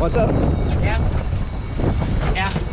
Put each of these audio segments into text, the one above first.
What's up? Yeah. Yeah.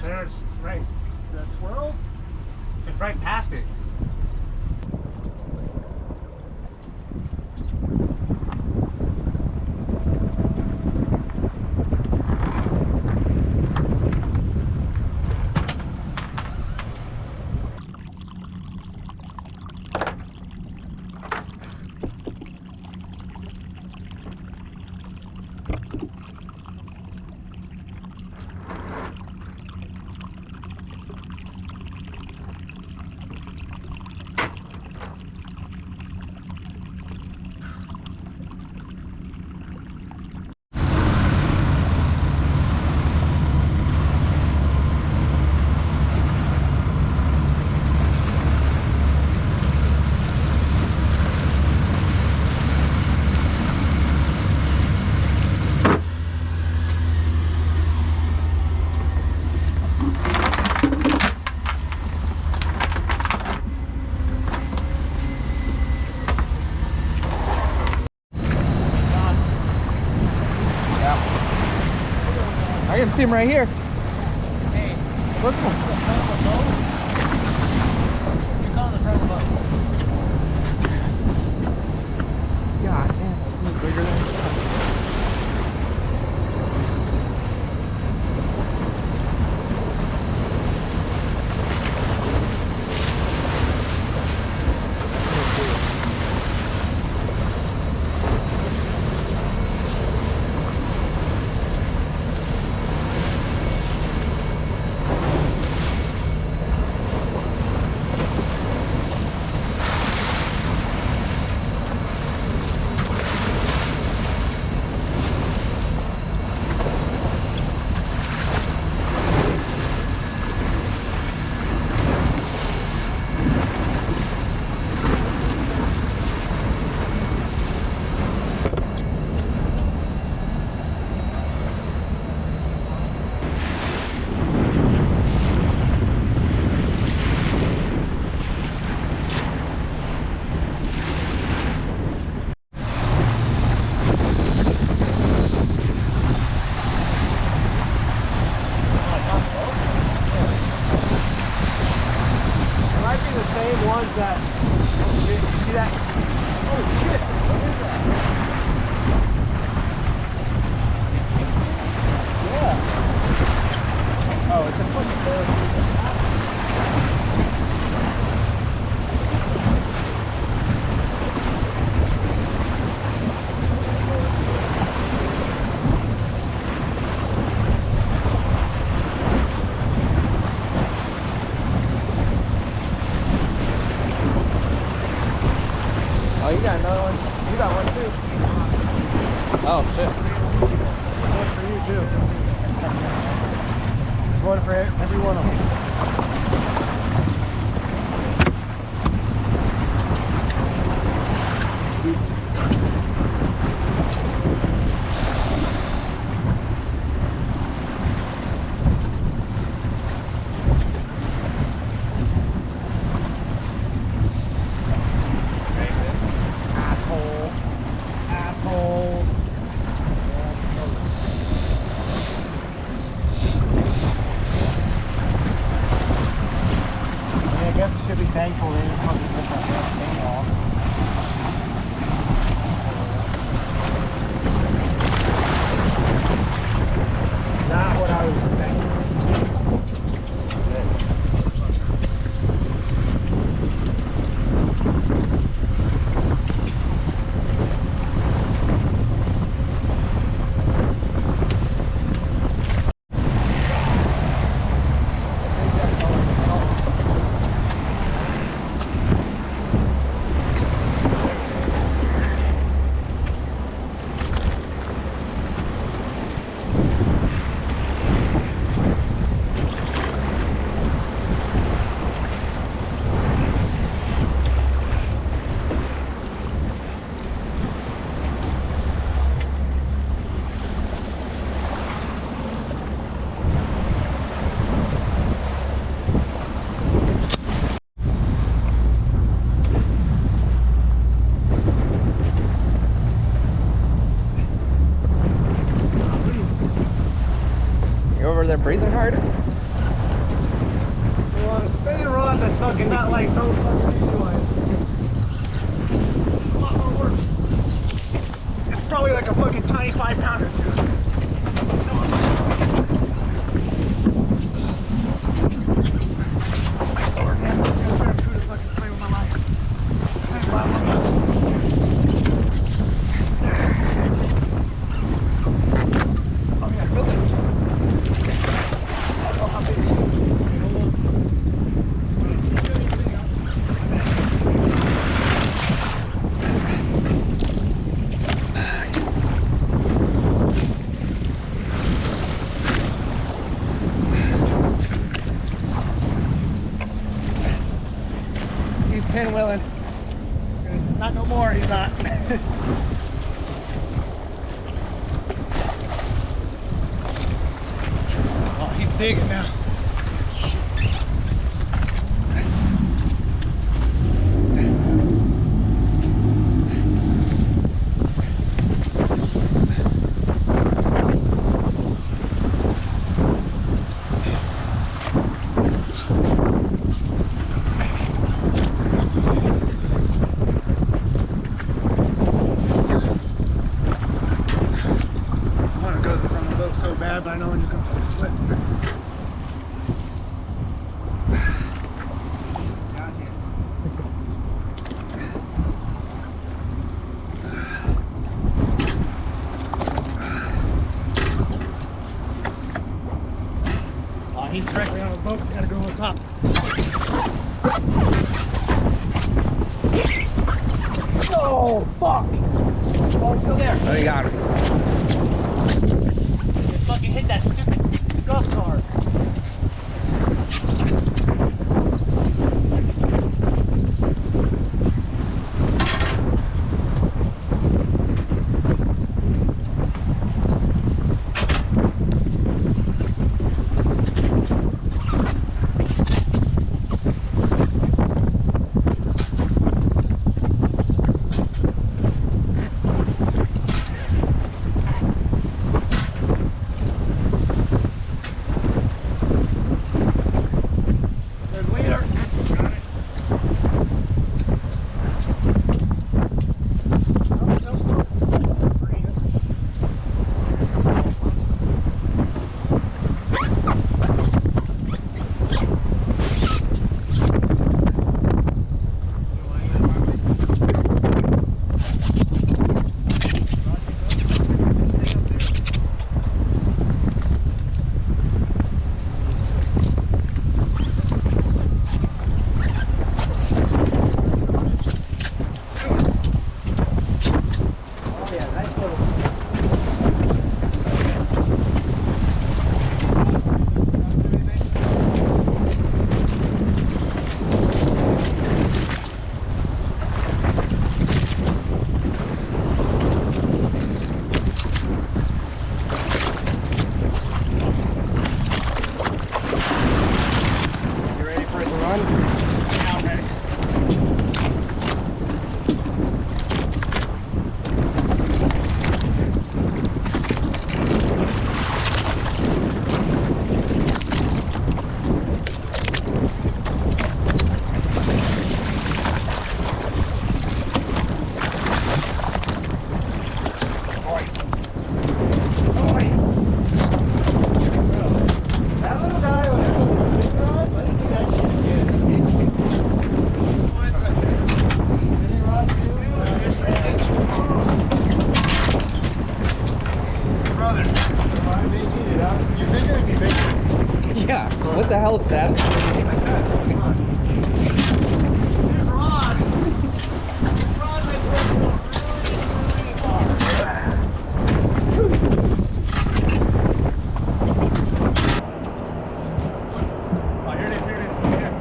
There's right, the swirls, just right past it. I can see him right here. Hey, Look. you call the front of the boat. God damn, this thing's bigger than I thought. one for every one of them. Asshole. Asshole. I guess you should be thankful they didn't fucking rip that damn thing off. Not what I was expecting. This. You over there breathing hard? Well, a spinning rod that's fucking not like those fucking usual ones. A lot more work. It's probably like a fucking tiny 5-pounder too. Lord, man, I'm gonna try to do the fucking play with my life. Oh yeah, feel it. Oh, how big. He's pinwheeling. Not no more, he's not. Oh, he's digging now. I want to go to the front of the boat so bad, but I know when you're going to slip. Down here. Oh, he's directly on the boat. We gotta go on top. Oh, fuck! Oh, he's still there. Oh, you got him. You fucking hit that stupid golf cart. You think it'd be bigger? Yeah. What the hell, Seth? Here's Ron. Ron makes us go really far. Oh, here it is, here it is. Here.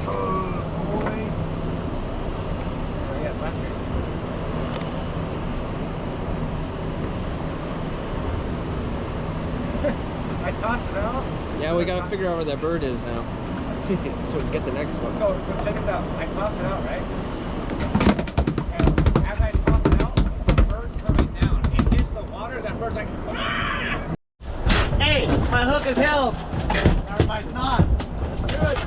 Boys. Oh, yeah, back here. I tossed it out. Yeah, we gotta figure out where that bird is now. So we can get the next one. So check this out. I tossed it out, right? And as I tossed it out, the bird's coming down. It hits the water, that bird's like, Hey, my hook is held. or my knot. Good.